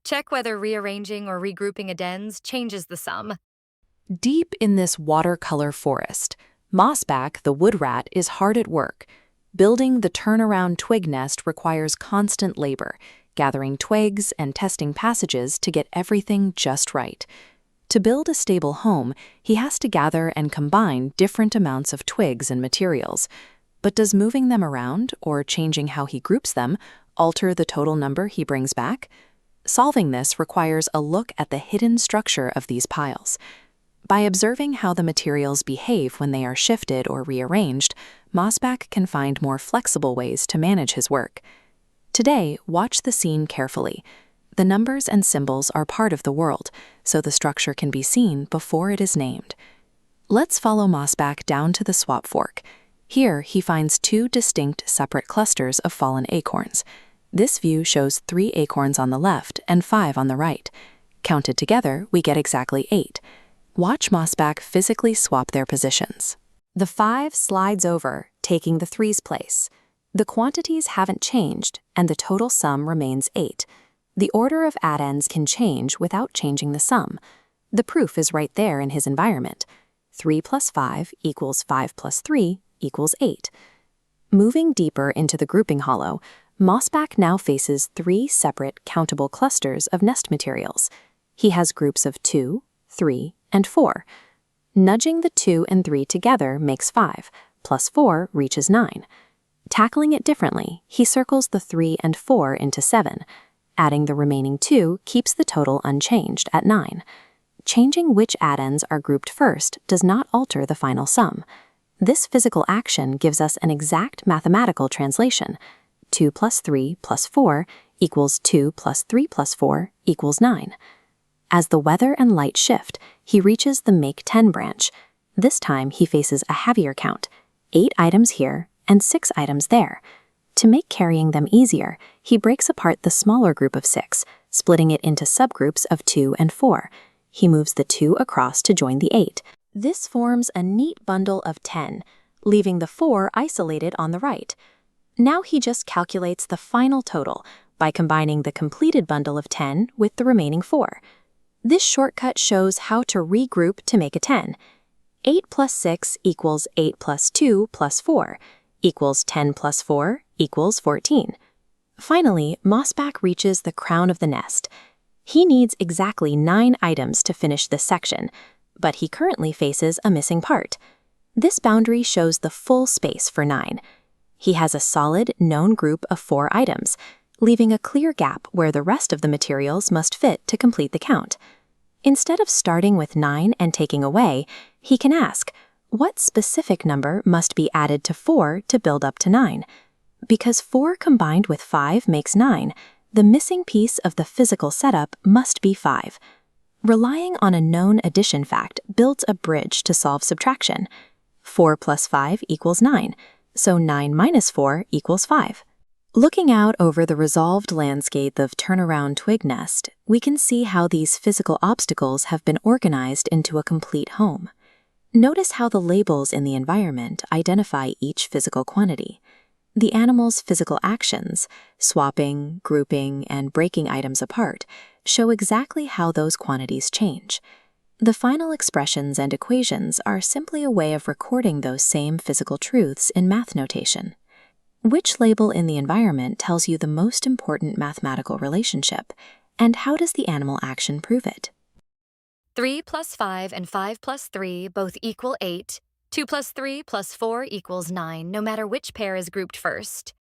Check whether rearranging or regrouping addends changes the sum. Deep in this watercolor forest, Mossback, the wood rat, is hard at work. Building the turnaround twig nest requires constant labor, gathering twigs and testing passages to get everything just right. To build a stable home, he has to gather and combine different amounts of twigs and materials. But does moving them around, or changing how he groups them, alter the total number he brings back? Solving this requires a look at the hidden structure of these piles. By observing how the materials behave when they are shifted or rearranged, Mossback can find more flexible ways to manage his work. Today, watch the scene carefully. The numbers and symbols are part of the world, so the structure can be seen before it is named. Let's follow Mossback down to the swap fork. Here, he finds two distinct separate clusters of fallen acorns. This view shows 3 acorns on the left and 5 on the right. Counted together, we get exactly 8. Watch Mossback physically swap their positions. The 5 slides over, taking the 3's place. The quantities haven't changed, and the total sum remains 8. The order of addends can change without changing the sum. The proof is right there in his environment. 3 plus 5 equals 5 plus 3 equals 8. Moving deeper into the grouping hollow, Mossback now faces 3 separate countable clusters of nest materials. He has groups of 2, 3, and 4. Nudging the 2 and 3 together makes 5, plus 4 reaches 9. Tackling it differently, he circles the 3 and 4 into 7. Adding the remaining 2 keeps the total unchanged at 9. Changing which addends are grouped first does not alter the final sum. This physical action gives us an exact mathematical translation. 2 plus 3 plus 4 equals 2 plus 3 plus 4 equals 9. As the weather and light shift, he reaches the Make 10 branch. This time he faces a heavier count, 8 items here and 6 items there. To make carrying them easier, he breaks apart the smaller group of 6, splitting it into subgroups of 2 and 4. He moves the 2 across to join the 8. This forms a neat bundle of 10, leaving the 4 isolated on the right. Now he just calculates the final total by combining the completed bundle of 10 with the remaining 4. This shortcut shows how to regroup to make a 10. 8 plus 6 equals 8 plus 2 plus 4, equals 10 plus 4 equals 14. Finally, Mossback reaches the crown of the nest. He needs exactly 9 items to finish this section, but he currently faces a missing part. This boundary shows the full space for 9. He has a solid, known group of 4 items, leaving a clear gap where the rest of the materials must fit to complete the count. Instead of starting with 9 and taking away, he can ask, what specific number must be added to 4 to build up to 9? Because 4 combined with 5 makes 9, the missing piece of the physical setup must be 5. Relying on a known addition fact builds a bridge to solve subtraction. 4 plus 5 equals 9, so 9 minus 4 equals 5. Looking out over the resolved landscape of turnaround twig nest, we can see how these physical obstacles have been organized into a complete home. Notice how the labels in the environment identify each physical quantity. The animal's physical actions, swapping, grouping, and breaking items apart, show exactly how those quantities change. The final expressions and equations are simply a way of recording those same physical truths in math notation. Which label in the environment tells you the most important mathematical relationship, and how does the animal action prove it? 3 plus 5 and 5 plus 3 both equal 8. 2 plus 3 plus 4 equals 9, no matter which pair is grouped first.